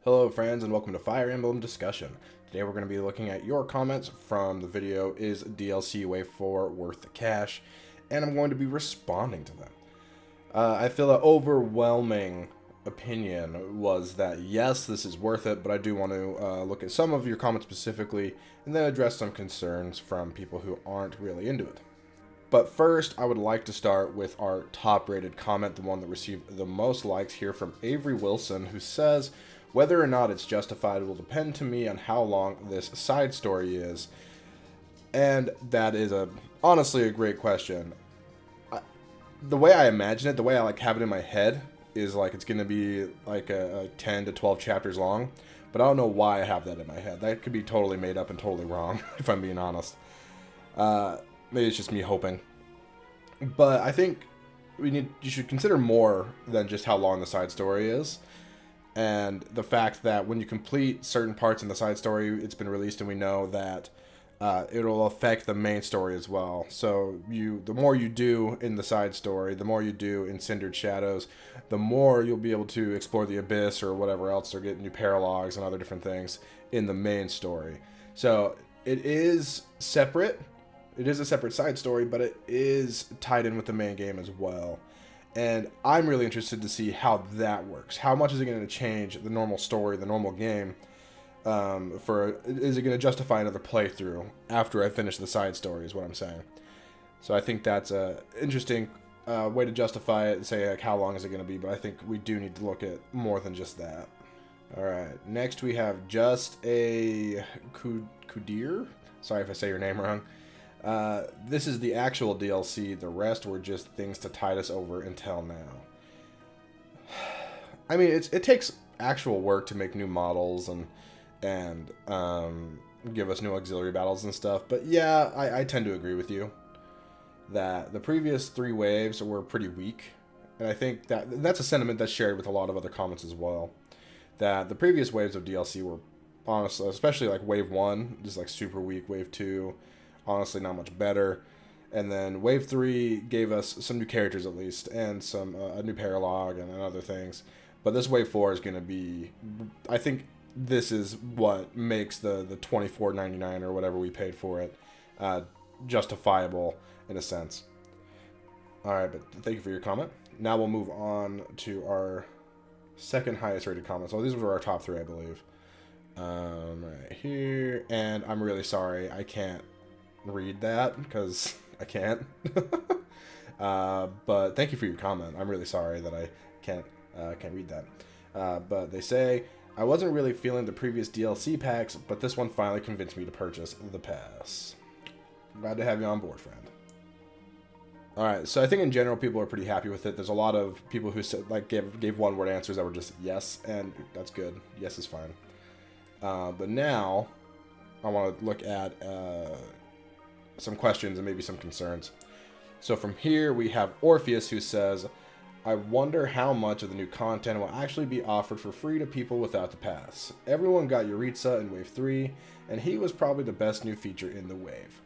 Hello friends and welcome to Fire Emblem Discussion. Today we're going to be looking at your comments from the video, is DLC Wave 4 worth the cash? And I'm going to be responding to them. I feel the overwhelming opinion was that yes, this is worth it, but I do want to look at some of your comments specifically and then address some concerns from people who aren't really into it. But first, I would like to start with our top-rated comment, the one that received the most likes here from Avery Wilson, who says, whether or not it's justified will depend to me on how long this side story is. And that is honestly a great question. The way I imagine it, the way I have it in my head, is it's going to be like a 10 to 12 chapters long. But I don't know why I have that in my head. That could be totally made up and totally wrong, if I'm being honest. Maybe it's just me hoping. But I think you should consider more than just how long the side story is. And the fact that when you complete certain parts in the side story, it's been released and we know that it'll affect the main story as well. So the more you do in the side story, the more you do in Cindered Shadows, the more you'll be able to explore the Abyss or whatever else, or get new paralogs and other different things in the main story. So it is separate. It is a separate side story, but it is tied in with the main game as well. And I'm really interested to see how that works. How much is it going to change the normal story, the normal game? Is it going to justify another playthrough after I finish the side story, is what I'm saying. So I think that's an interesting way to justify it and say, how long is it going to be? But I think we do need to look at more than just that. Alright, next we have Just a Kudir. Sorry if I say your name wrong. This is the actual DLC. The rest were just things to tide us over until now. I mean, it takes actual work to make new models and give us new auxiliary battles and stuff. But yeah, I tend to agree with you that the previous 3 waves were pretty weak. And I think that's a sentiment that's shared with a lot of other comments as well. That the previous waves of DLC were, honestly, especially Wave 1, just super weak. Wave 2... honestly not much better, and then Wave 3 gave us some new characters at least, and some a new paralog and other things. But this Wave 4 is going to be, I think this is what makes the $24.99 or whatever we paid for it justifiable in a sense. Alright, but thank you for your comment. Now we'll move on to our second highest rated comment. So these were our top 3, I believe. Right here, and I'm really sorry I can't read that because I can't. But thank you for your comment. I'm really sorry that I can't read that. But they say, I wasn't really feeling the previous DLC packs, but this one finally convinced me to purchase the pass. Glad to have you on board, friend. Alright, so I think in general people are pretty happy with it. There's a lot of people who said, gave one-word answers that were just yes, and that's good. Yes is fine. But now I want to look at some questions and maybe some concerns. So from here we have Orpheus, who says, I wonder how much of the new content will actually be offered for free to people without the pass. Everyone got Yuritsa in Wave 3, and he was probably the best new feature in the wave.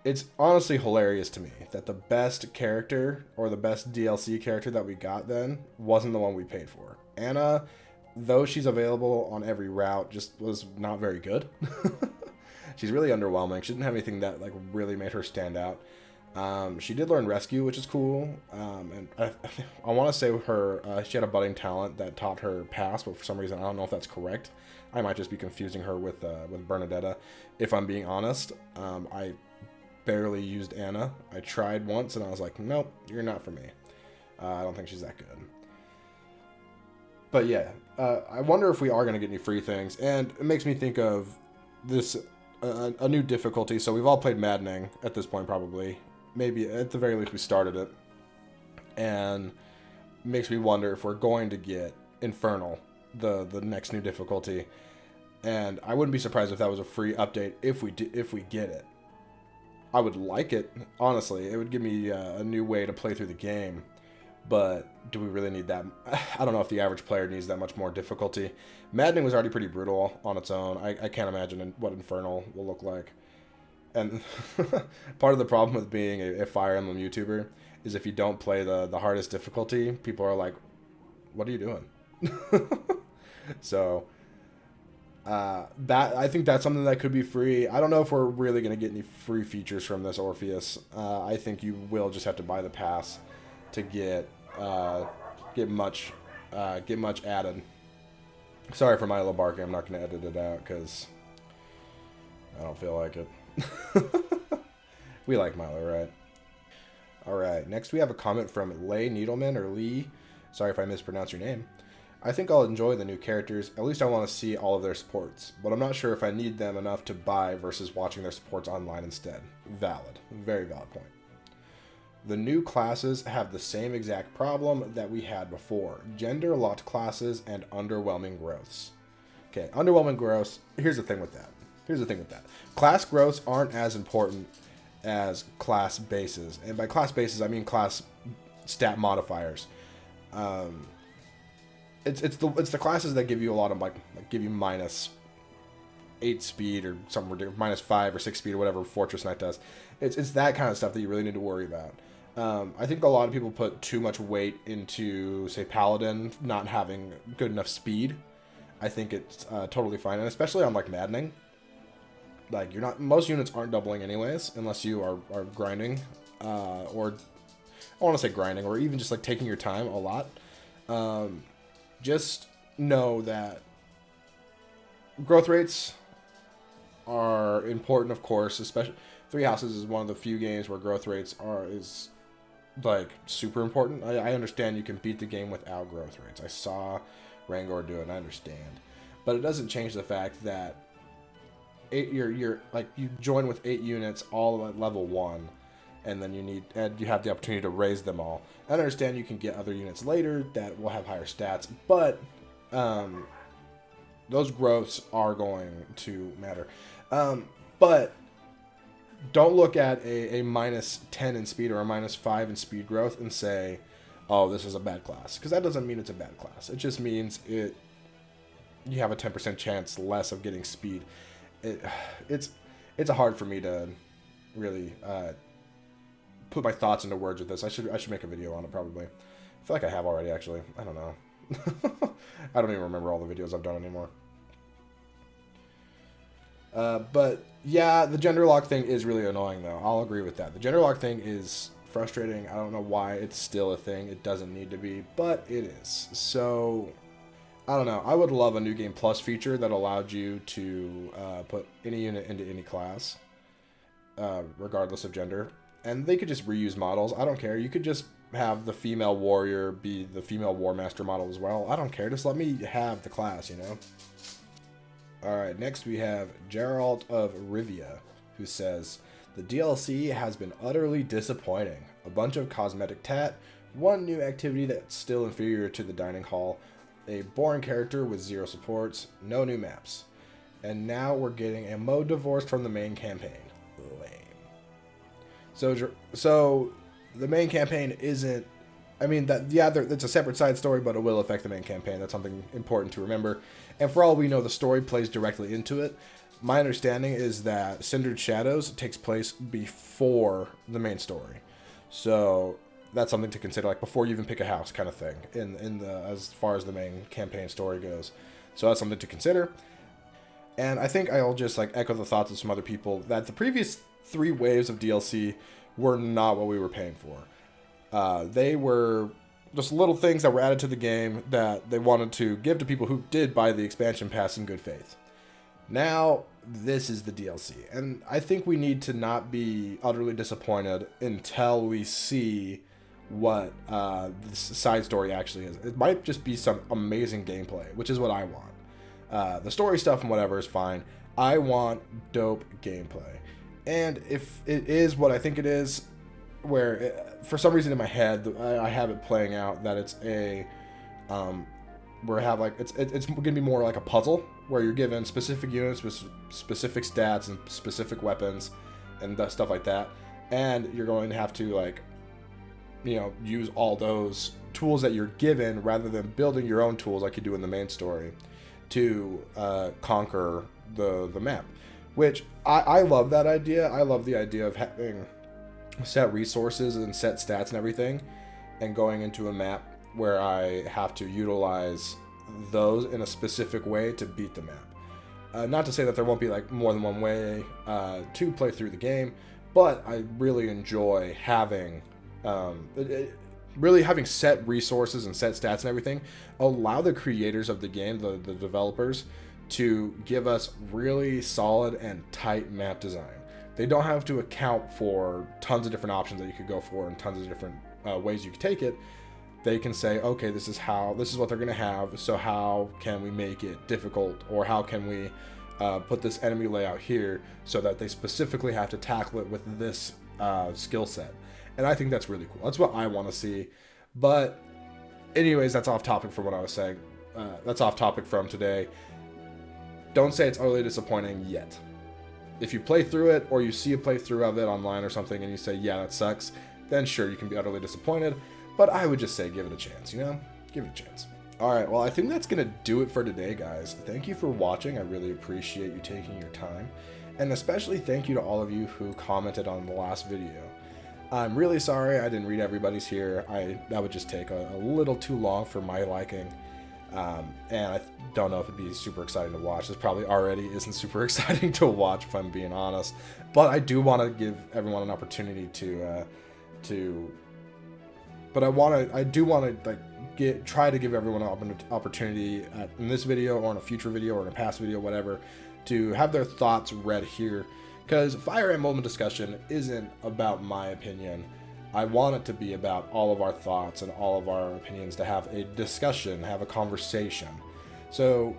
It's honestly hilarious to me that the best character, or the best DLC character that we got then, wasn't the one we paid for. Anna, though she's available on every route, just was not very good. She's really underwhelming. She didn't have anything that really made her stand out. She did learn Rescue, which is cool. And I want to say she had a budding talent that taught her Pass, but for some reason I don't know if that's correct. I might just be confusing her with Bernadetta. If I'm being honest, I barely used Anna. I tried once and I was like, nope, you're not for me. I don't think she's that good. But yeah, I wonder if we are going to get any free things. And it makes me think of this. A new difficulty. So we've all played Maddening at this point, probably. Maybe at the very least we started it. And makes me wonder if we're going to get Infernal, the next new difficulty. And I wouldn't be surprised if that was a free update if we get it. I would like it, honestly. It would give me a new way to play through the game. But do we really need that? I don't know if the average player needs that much more difficulty. Maddening was already pretty brutal on its own. I can't imagine what Infernal will look like. And part of the problem with being a Fire Emblem YouTuber is if you don't play the hardest difficulty, people are like, what are you doing? So that I think that's something that could be free. I don't know if we're really going to get any free features from this Orpheus. I think you will just have to buy the pass to get much added. Sorry for my little barking. I'm not going to edit it out because I don't feel like it. We like Milo, right? Alright, next we have a comment from Leigh Needleman, or Lee. Sorry if I mispronounce your name. I think I'll enjoy the new characters. At least I want to see all of their supports. But I'm not sure if I need them enough to buy versus watching their supports online instead. Valid. Very valid point. The new classes have the same exact problem that we had before. Gender-locked classes and underwhelming growths. Okay, underwhelming growths. Here's the thing with that. Class growths aren't as important as class bases, and by class bases I mean class stat modifiers. It's the classes that give you a lot of like give you -8 speed or something ridiculous, -5 or 6 speed or whatever Fortress Knight does. It's that kind of stuff that you really need to worry about. I think a lot of people put too much weight into, say, Paladin not having good enough speed. I think it's totally fine, and especially on like Maddening. Like most units aren't doubling anyways, unless you are grinding, or I want to say grinding, or even just like taking your time a lot. Just know that growth rates are important, of course. Especially Three Houses is one of the few games where growth rates is like super important. I understand you can beat the game without growth rates. I saw Rangor do it, and I understand, but it doesn't change the fact that you're like you join with 8 units all at level 1, and then you have the opportunity to raise them all. I understand you can get other units later that will have higher stats, but those growths are going to matter. But don't look at a -10 in speed or a -5 in speed growth and say, oh, this is a bad class, because that doesn't mean it's a bad class. It just means you have a 10% chance less of getting speed. It's hard for me to really put my thoughts into words with this. I should make a video on it probably. I feel like I have already, actually. I don't know. I don't even remember all the videos I've done anymore. But yeah, the gender lock thing is really annoying, though. I'll agree with that. The gender lock thing is frustrating. I don't know why it's still a thing. It doesn't need to be, but it is. So I don't know. I would love a New Game Plus feature that allowed you to put any unit into any class, regardless of gender. And they could just reuse models. I don't care. You could just have the female warrior be the female war master model as well. I don't care. Just let me have the class, you know? Alright, next we have Geralt of Rivia, who says, the DLC has been utterly disappointing. A bunch of cosmetic tat, one new activity that's still inferior to the dining hall, a boring character with 0 supports, no new maps. And now we're getting a mode divorced from the main campaign. Lame. So the main campaign isn't, I mean, it's a separate side story, but it will affect the main campaign. That's something important to remember. And for all we know, the story plays directly into it. My understanding is that Cindered Shadows takes place before the main story. So that's something to consider, like before you even pick a house kind of thing, as far as the main campaign story goes. So that's something to consider. And I think I'll just like echo the thoughts of some other people that the previous 3 waves of DLC were not what we were paying for. They were just little things that were added to the game that they wanted to give to people who did buy the expansion pass in good faith. Now, this is the DLC. And I think we need to not be utterly disappointed until we see what the side story actually is. It might just be some amazing gameplay, which is what I want. The story stuff and whatever is fine. I want dope gameplay. And if it is what I think it is, where for some reason in my head I have it playing out that it's where I have like it's gonna be more like a puzzle where you're given specific units with specific stats and specific weapons and stuff like that, and you're going to have to, like, you know, use all those tools that you're given rather than building your own tools like you do in the main story to conquer the map, which I love that idea. I love the idea of having set resources and set stats and everything, and going into a map where I have to utilize those in a specific way to beat the map. Not to say that there won't be like more than one way to play through the game, but I really enjoy having really having set resources and set stats and everything. Allow the creators of the game, the developers, to give us really solid and tight map design. They don't have to account for tons of different options that you could go for and tons of different ways you could take it. They can say, okay, this is what they're going to have, so how can we make it difficult, or how can we put this enemy layout here so that they specifically have to tackle it with this skill set. And I think that's really cool. That's what I want to see. But anyways, that's off topic from what I was saying. That's off topic from today. Don't say it's utterly disappointing yet. If you play through it, or you see a playthrough of it online or something and you say, yeah, that sucks, then sure, you can be utterly disappointed. But I would just say give it a chance, you know? Give it a chance. Alright, well, I think that's going to do it for today, guys. Thank you for watching. I really appreciate you taking your time. And especially thank you to all of you who commented on the last video. I'm really sorry I didn't read everybody's here. That would just take a little too long for my liking. And I don't know if it'd be super exciting to watch. This probably already isn't super exciting to watch, if I'm being honest. But I do want to give everyone an opportunity I do want to try to give everyone an opportunity in this video or in a future video or in a past video, whatever, to have their thoughts read here. Because Fire Emblem discussion isn't about my opinion. I want it to be about all of our thoughts and all of our opinions, to have a discussion, have a conversation. So,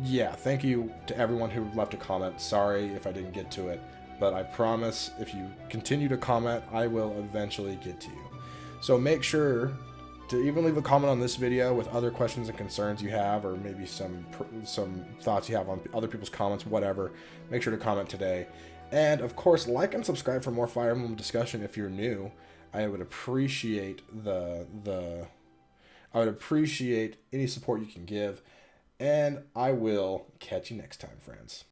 yeah, thank you to everyone who left a comment. Sorry if I didn't get to it, but I promise if you continue to comment, I will eventually get to you. So make sure to even leave a comment on this video with other questions and concerns you have, or maybe some thoughts you have on other people's comments, whatever. Make sure to comment today. And of course, like and subscribe for more Fire Emblem discussion if you're new. I would appreciate I would appreciate any support you can give, and I will catch you next time, friends.